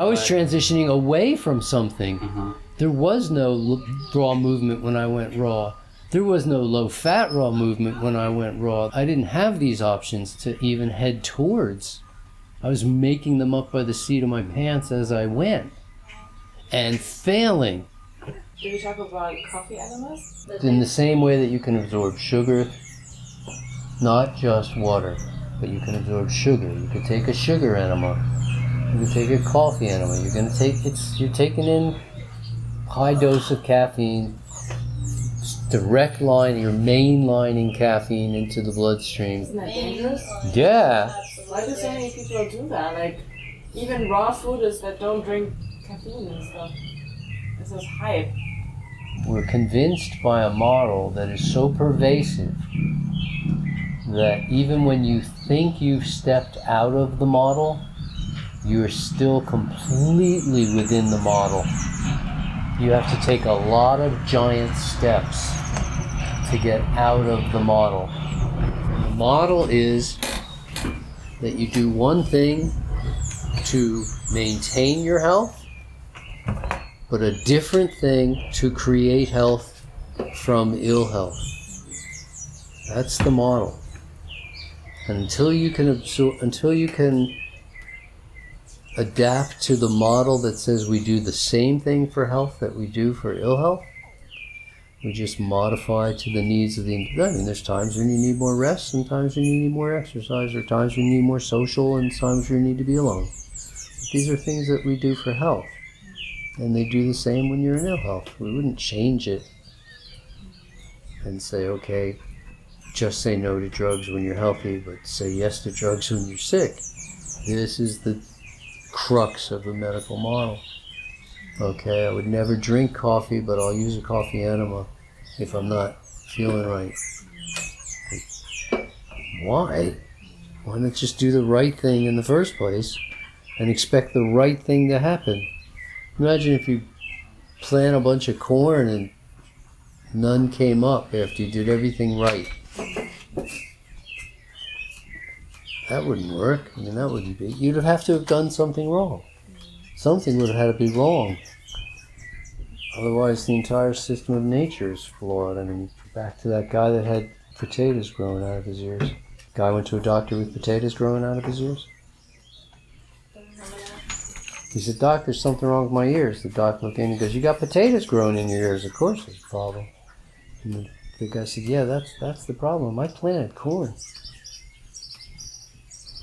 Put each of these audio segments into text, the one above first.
I was transitioning away from something. There was no raw movement when I went raw. There was no low-fat raw movement when I went raw. I didn't have these options to even head towards. I was making them up by the seat of my pants as I went, and failing. Did we talk about coffee enemas? In the same way that you can absorb sugar, not just water, but you can absorb sugar. You could take a sugar enema. You can take a coffee enema. You're taking in high dose of caffeine, direct line, you're mainlining caffeine into the bloodstream. Isn't that dangerous? Yeah. Why do so many people do that? Like, even raw fooders that don't drink caffeine and stuff. This is hype. We're convinced by a model that is so pervasive that even when you think you've stepped out of the model, you're still completely within the model. You have to take a lot of giant steps to get out of the model. The model is that you do one thing to maintain your health, but a different thing to create health from ill health. That's the model. And until you can adapt to the model that says we do the same thing for health that we do for ill health, we just modify to the needs of the individual. I mean, there's times when you need more rest, and times when you need more exercise, or times when you need more social, and times when you need to be alone. But these are things that we do for health, and they do the same when you're in ill health. We wouldn't change it and say, okay, just say no to drugs when you're healthy, but say yes to drugs when you're sick. This is the crux of the medical model. Okay, I would never drink coffee, but I'll use a coffee enema if I'm not feeling right. Why? Why not just do the right thing in the first place and expect the right thing to happen? Imagine if you plant a bunch of corn and none came up after you did everything right. That wouldn't work. I mean, that wouldn't be. You'd have to have done something wrong. Something would have had to be wrong. Otherwise, the entire system of nature is flawed. I mean, back to that guy that had potatoes growing out of his ears. Guy went to a doctor with potatoes growing out of his ears. He said, "Doc, there's something wrong with my ears." The doc looked in and goes, "You got potatoes growing in your ears. Of course there's a problem." And the guy said, "Yeah, that's the problem. I planted corn."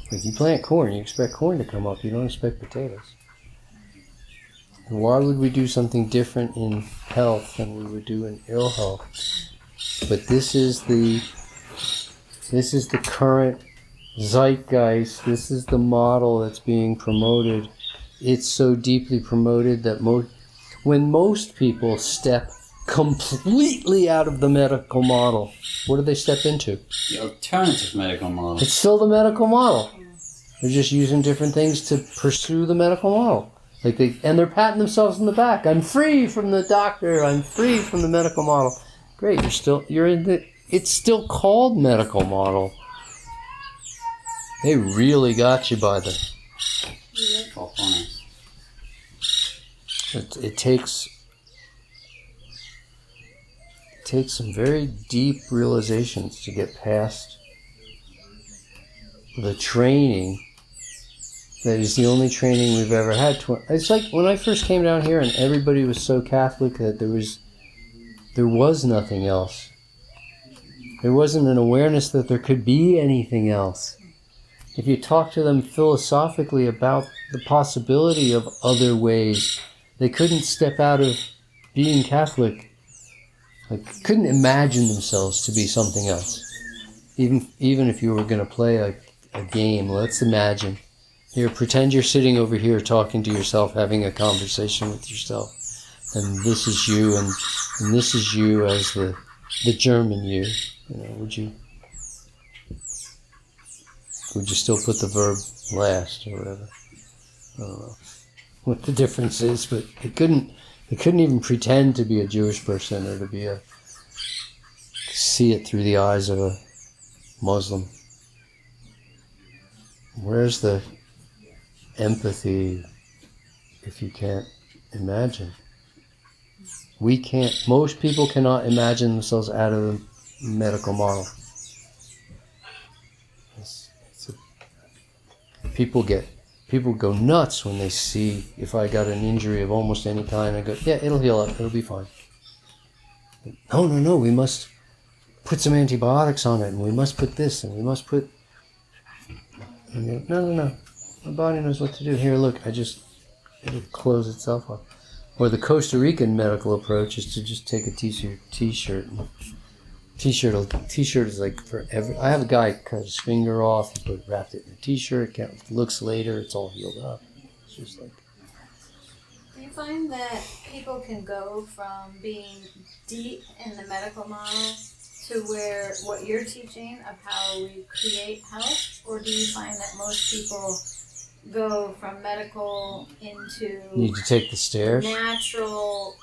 If you plant corn, you expect corn to come up. You don't expect potatoes. Why would we do something different in health than we would do in ill health? But this is the current zeitgeist. This is the model that's being promoted. It's so deeply promoted that when most people step completely out of the medical model, what do they step into? The alternative medical model. It's still the medical model. They're just using different things to pursue the medical model. And they're patting themselves on the back. I'm free from the doctor. I'm free from the medical model. Great, it's still called medical model. They really got you by the. It takes some very deep realizations to get past the training that is the only training we've ever had. It's like when I first came down here and everybody was so Catholic that there was nothing else. There wasn't an awareness that there could be anything else. If you talk to them philosophically about the possibility of other ways, they couldn't step out of being Catholic. Couldn't imagine themselves to be something else. Even if you were going to play a game, let's imagine. Here, pretend you're sitting over here talking to yourself, having a conversation with yourself. And this is you, and this is you as the German you. Would you still put the verb last or whatever? I don't know what the difference is, but it couldn't even pretend to be a Jewish person or to see it through the eyes of a Muslim. Where's the empathy, if you can't imagine. We can't, most people cannot imagine themselves out of the medical model. People go nuts when they see if I got an injury of almost any kind. I go, yeah, it'll heal up, it'll be fine. No, we must put some antibiotics on it, and we must put this, and we must put... And no. My body knows what to do. Here, look, it'll close itself up. Or the Costa Rican medical approach is to just take a t-shirt. T-shirt is like forever. I have a guy cut his finger off, he wrapped it in a t-shirt, looks later, it's all healed up. It's just like... Do you find that people can go from being deep in the medical model to where what you're teaching of how we create health? Or do you find that most people go from medical into Need to take the stairs? natural,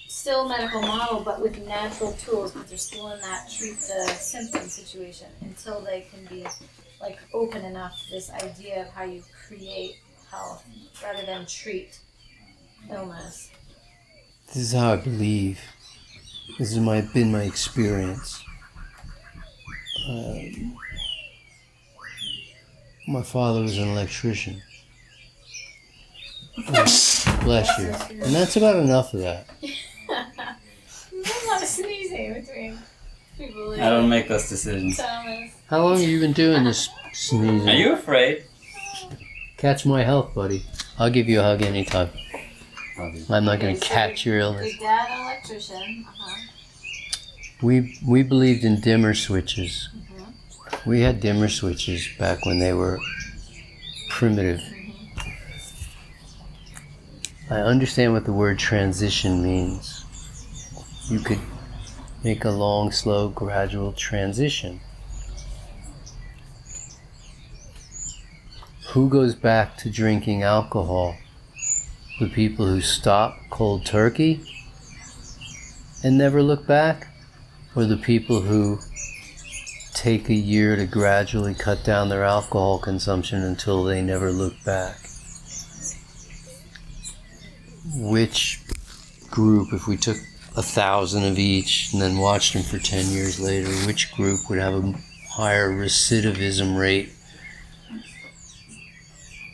still medical model, but with natural tools, but they're still in that treat the symptom situation until they can be like open enough to this idea of how you create health rather than treat illness? This is how I believe. This has been my experience. My father was an electrician. Bless you. And that's about enough of that. There's a lot of sneezing between people. I don't make those decisions. Thomas. How long have you been doing this sneezing? Are you afraid? Catch my health, buddy. I'll give you a hug anytime. I'm not going to catch your illness. Your dad, an electrician. We believed in dimmer switches. We had dimmer switches back when they were primitive. I understand what the word transition means. You could make a long, slow, gradual transition. Who goes back to drinking alcohol? The people who stop cold turkey and never look back? Or the people who take a year to gradually cut down their alcohol consumption until they never look back? Which group, if we took 1,000 of each and then watched them for 10 years later, which group would have a higher recidivism rate?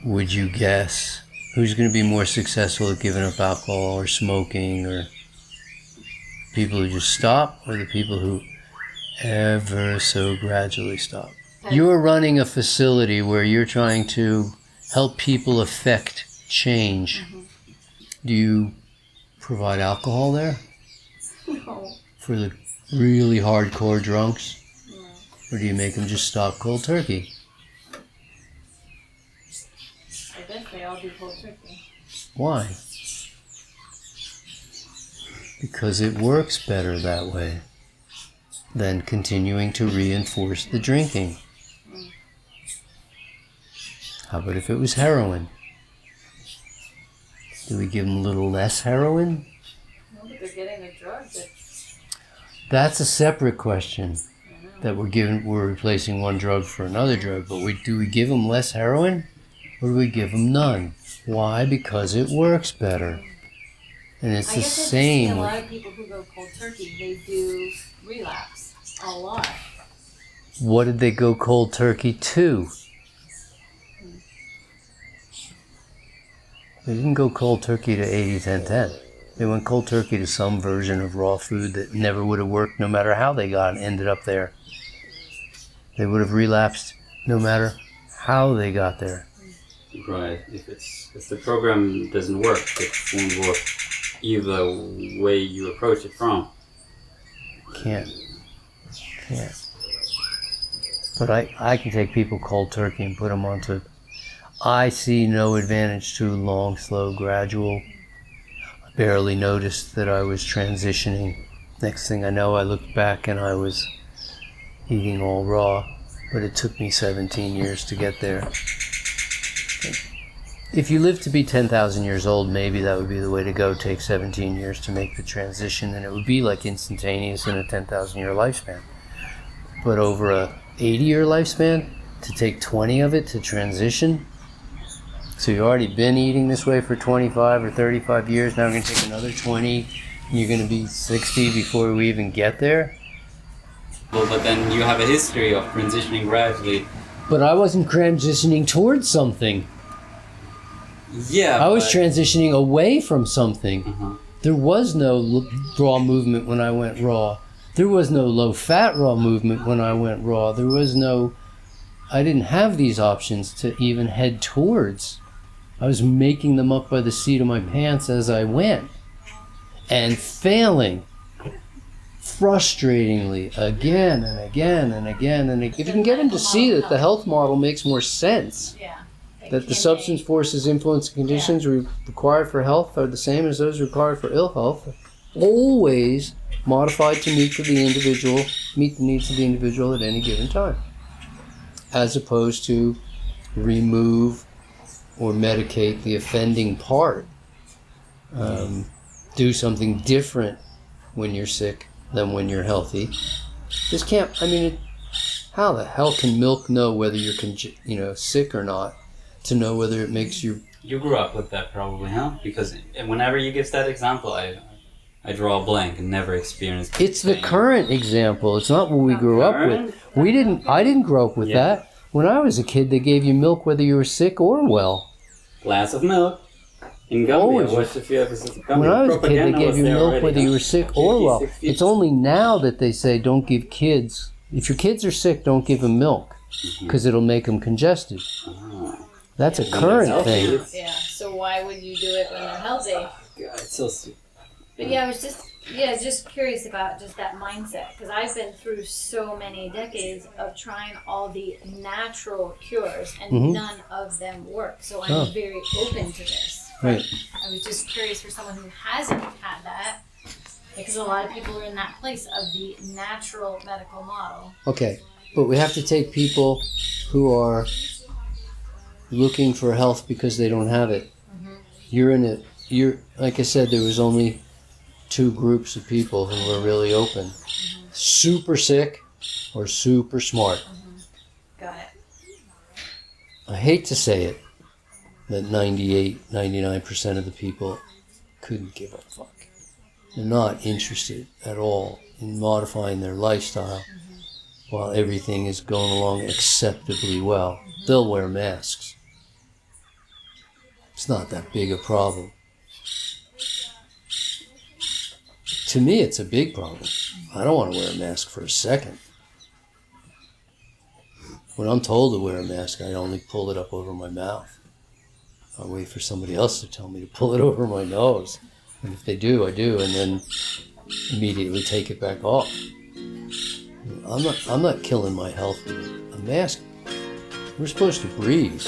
Would you guess? Who's going to be more successful at giving up alcohol or smoking, or people who just stop, or the people who ever so gradually stop? You're running a facility where you're trying to help people affect change. Do you provide alcohol there? No. For the really hardcore drunks? No. Or do you make them just stop cold turkey? I guess they all do cold turkey. Why? Because it works better that way than continuing to reinforce the drinking. How about if it was heroin? Do we give them a little less heroin? No, but they're getting a drug That's a separate question. That we're replacing one drug for another drug, but do we give them less heroin, or do we give them none? Why? Because it works better. And it's I the guess same. I see a lot of people who go cold turkey, they do relapse a lot. What did they go cold turkey to? They didn't go cold turkey to 80-10-10. They went cold turkey to some version of raw food that never would have worked no matter how they ended up there. They would have relapsed no matter how they got there. Right. If the program doesn't work, it won't work either way you approach it from. Can't. But I can take people cold turkey and put them onto... I see no advantage to long, slow, gradual. I barely noticed that I was transitioning. Next thing I know, I looked back and I was eating all raw, but it took me 17 years to get there. If you live to be 10,000 years old, maybe that would be the way to go. Take 17 years to make the transition, and it would be like instantaneous in a 10,000 year lifespan. But over a 80-year lifespan, to take 20 of it to transition, So you've already been eating this way for 25 or 35 years. Now we're going to take another 20. And you're going to be 60 before we even get there. Well, but then you have a history of transitioning gradually. But I wasn't transitioning towards something. Yeah, I was transitioning away from something. Uh-huh. There was no raw movement when I went raw. There was no low-fat raw movement when I went raw. There was no... I didn't have these options to even head towards. I was making them up by the seat of my pants as I went. And failing. Frustratingly, again and again and again and again. If you can get them to see that the health model makes more sense, that the substance forces, influence, and conditions required for health are the same as those required for ill health, always modified to meet the needs of the individual at any given time, as opposed to remove or medicate the offending part. Do something different when you're sick than when you're healthy. This can't, how the hell can milk know whether you're sick or not, to know whether it makes you... You grew up with that probably, huh? Because whenever you give that example, I draw a blank and never experienced it. It's the current example. It's not what we grew up with. I didn't grow up with that. When I was a kid, they gave you milk whether you were sick or well. Glass of milk. In Gambia, I watched a few episodes of Gambia. When I was a kid, they gave you milk already, whether you were sick or well. 60s. It's only now that they say don't give kids... If your kids are sick, don't give them milk, because it'll make them congested. That's a current thing. Yeah, so why would you do it when they're healthy? God, it's so sweet. But yeah, I was just curious about just that mindset, because I've been through so many decades of trying all the natural cures, and none of them work. So I'm very open to this. Right. I was just curious for someone who hasn't had that, because a lot of people are in that place of the natural medical model. Okay, but we have to take people who are looking for health because they don't have it. You're like I said, there was only 2 groups of people who were really open. Super sick or super smart. Got it. I hate to say it, that 99% of the people couldn't give a fuck. They're not interested at all in modifying their lifestyle while everything is going along acceptably well. They'll wear masks. It's not that big a problem. To me, it's a big problem. I don't want to wear a mask for a second. When I'm told to wear a mask, I only pull it up over my mouth. I wait for somebody else to tell me to pull it over my nose. And if they do, I do, and then immediately take it back off. I'm not killing my health with a mask. We're supposed to breathe.